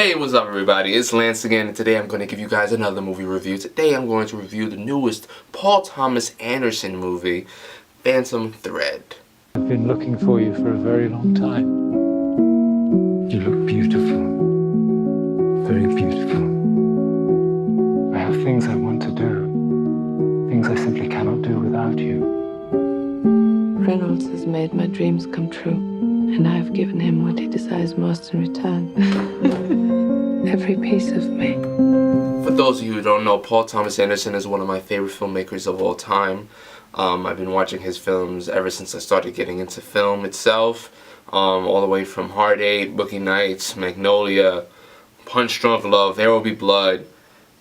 Hey, what's up everybody? It's Lance again, and today I'm going to give you guys another movie review. Today I'm going to review the newest Paul Thomas Anderson movie, Phantom Thread. I've been looking for you for a very long time. You look beautiful. Very beautiful. I have things I want to do. Things I simply cannot do without you. Reynolds has made my dreams come true, and I have given him what he desires most in return. Every piece of me. For those of you who don't know, Paul Thomas Anderson is one of my favorite filmmakers of all time. I've been watching his films ever since I started getting into film itself. All the way from Hard Eight, Boogie Nights, Magnolia, Punch Drunk Love, There Will Be Blood,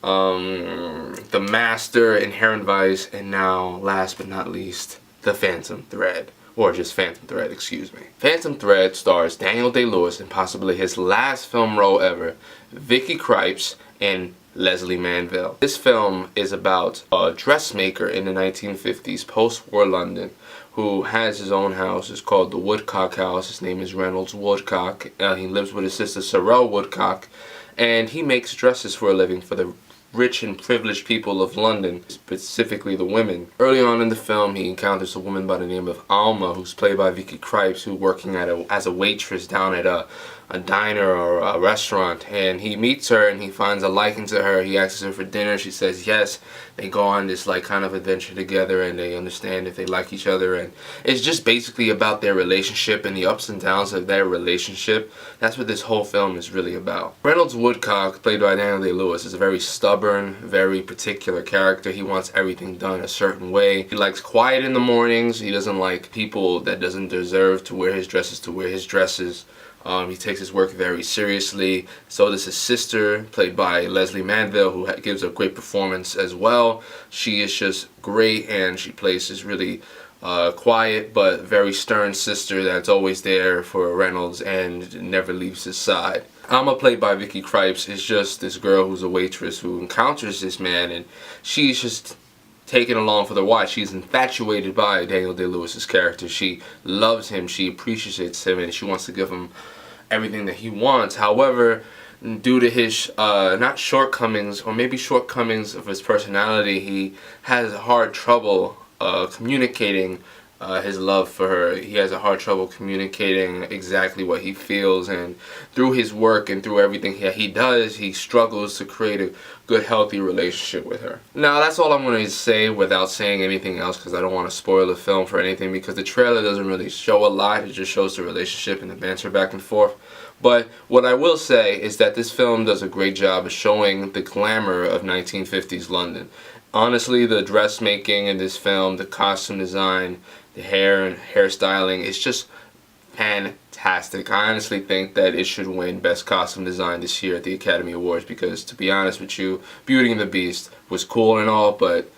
The Master, Inherent Vice, and now, last but not least, The Phantom Thread. Or just Phantom Thread, excuse me. Phantom Thread stars Daniel Day-Lewis in possibly his last film role ever, Vicky Krieps and Lesley Manville. This film is about a dressmaker in the 1950s, post-war London, who has his own house. It's called the Woodcock House. His name is Reynolds Woodcock. He lives with his sister Sorrel Woodcock, and he makes dresses for a living for the rich and privileged people of London, specifically the women. Early on in the film, he encounters a woman by the name of Alma, who's played by Vicky Krieps, who's working as a waitress down at a diner or a restaurant, and he meets her and he finds a liking to her. He asks her for dinner. She says yes. They go on this kind of adventure together, and they understand if they like each other, and it's just basically about their relationship and the ups and downs of their relationship. That's what this whole film is really about. Reynolds Woodcock, played by Daniel Day-Lewis, is a very stubborn, very particular character. He wants everything done a certain way. He likes quiet in the mornings. He doesn't like people that doesn't deserve to wear his dresses to wear his dresses. He takes his work very seriously. So does his sister, played by Lesley Manville, who gives a great performance as well. She is just great, and she plays this really quiet but very stern sister that's always there for Reynolds and never leaves his side. Alma, played by Vicky Krieps, is just this girl who's a waitress who encounters this man, and she's just taken along for the ride. She's infatuated by Daniel Day-Lewis's character. She loves him, she appreciates him, and she wants to give him everything that he wants. However, due to his not shortcomings, or maybe shortcomings of his personality, he has hard trouble communicating his love for her. He has a hard trouble communicating exactly what he feels, and through his work and through everything he does, he struggles to create a good, healthy relationship with her. Now, that's all I'm going to say without saying anything else, because I don't want to spoil the film for anything, because the trailer doesn't really show a lot. It just shows the relationship and the banter back and forth. But what I will say is that this film does a great job of showing the glamour of 1950s London. Honestly, the dressmaking in this film, the costume design, the hair and hairstyling, it's just fantastic. I honestly think that it should win Best Costume Design this year at the Academy Awards, because, to be honest with you, Beauty and the Beast was cool and all, but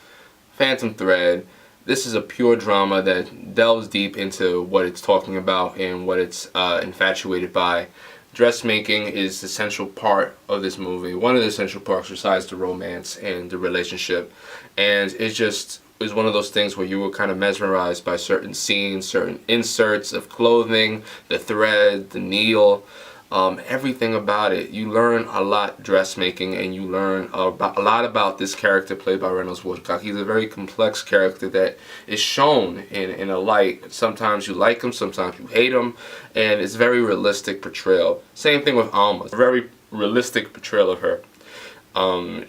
Phantom Thread, this is a pure drama that delves deep into what it's talking about and what it's infatuated by. Dressmaking is the central part of this movie, one of the essential parts besides the romance and the relationship, and it just is one of those things where you were kind of mesmerized by certain scenes, certain inserts of clothing, the thread, the needle, everything about it. You learn a lot dressmaking, and you learn a lot about this character played by Reynolds Woodcock. He's a very complex character that is shown in a light. Sometimes you like him, sometimes you hate him, and it's very realistic portrayal. Same thing with Alma, a very realistic portrayal of her.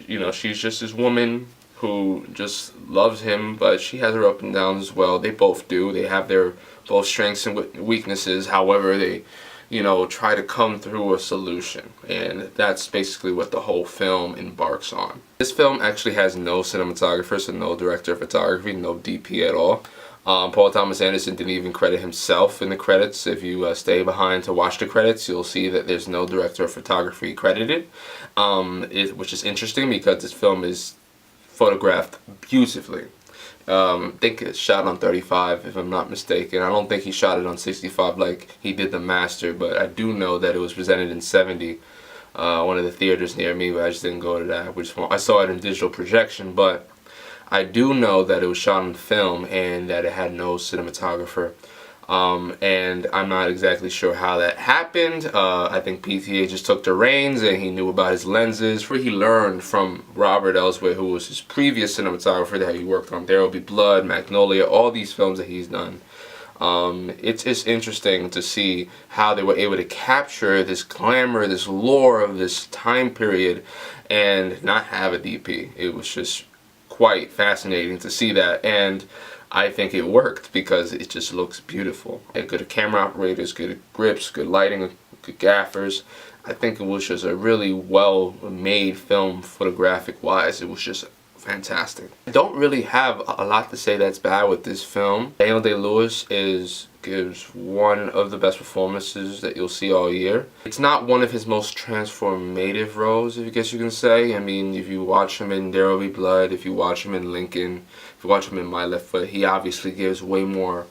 You know, she's just this woman who just loves him, but she has her up and downs as well. They both do. They have their both strengths and weaknesses. However, they, you know, try to come through a solution, and that's basically what the whole film embarks on. This film actually has no cinematographer, so no director of photography, no DP at all. Paul Thomas Anderson didn't even credit himself in the credits. If you stay behind to watch the credits, you'll see that there's no director of photography credited, which is interesting because this film is photographed beautifully. I think it's shot on 35, if I'm not mistaken. I don't think he shot it on 65 like he did The Master, but I do know that it was presented in 70. One of the theaters near me, but I just didn't go to that. I saw it in digital projection, but I do know that it was shot on film and that it had no cinematographer. And I'm not exactly sure how that happened. I think PTA just took the reins and he knew about his lenses. Where he learned from Robert Elswit, who was his previous cinematographer that he worked on There Will Be Blood, Magnolia, all these films that he's done. It's interesting to see how they were able to capture this glamour, this lore of this time period and not have a DP. It was just quite fascinating to see that, and I think it worked because it just looks beautiful. Good camera operators, good grips, good lighting, good gaffers. I think it was just a really well made film photographic wise. It was just fantastic. I don't really have a lot to say that's bad with this film. Daniel Day-Lewis gives one of the best performances that you'll see all year. It's not one of his most transformative roles, I guess you can say. I mean, if you watch him in There Will Be Blood, if you watch him in Lincoln, if you watch him in My Left Foot, he obviously gives way more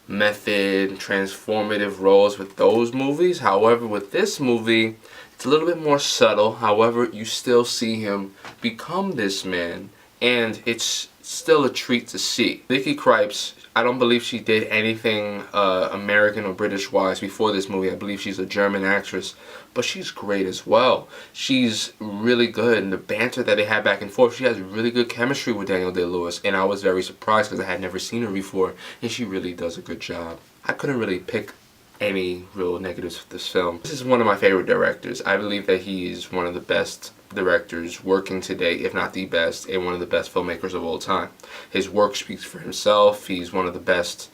method, transformative roles with those movies. However, with this movie, it's a little bit more subtle. However, you still see him become this man, and it's still a treat to see. Vicky Krieps, I don't believe she did anything American or British wise before this movie. I believe she's a German actress, but she's great as well. She's really good, and the banter that they had back and forth, she has really good chemistry with Daniel Day-Lewis, and I was very surprised because I had never seen her before, and she really does a good job. I couldn't really pick any real negatives with this film. This is one of my favorite directors. I believe that he is one of the best directors working today, if not the best, and one of the best filmmakers of all time. His work speaks for himself. He's one of the best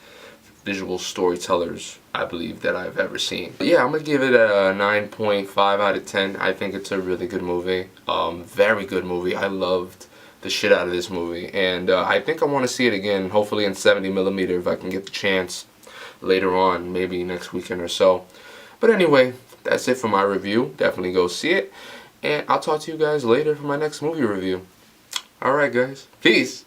visual storytellers, I believe, that I've ever seen. But yeah, I'm gonna give it a 9.5 out of 10. I think it's a really good movie. Very good movie. I loved the shit out of this movie, and I think I want to see it again, hopefully in 70mm if I can get the chance later on, maybe next weekend or so. But anyway, that's it for my review. Definitely go see it, and I'll talk to you guys later for my next movie review. Alright guys, peace!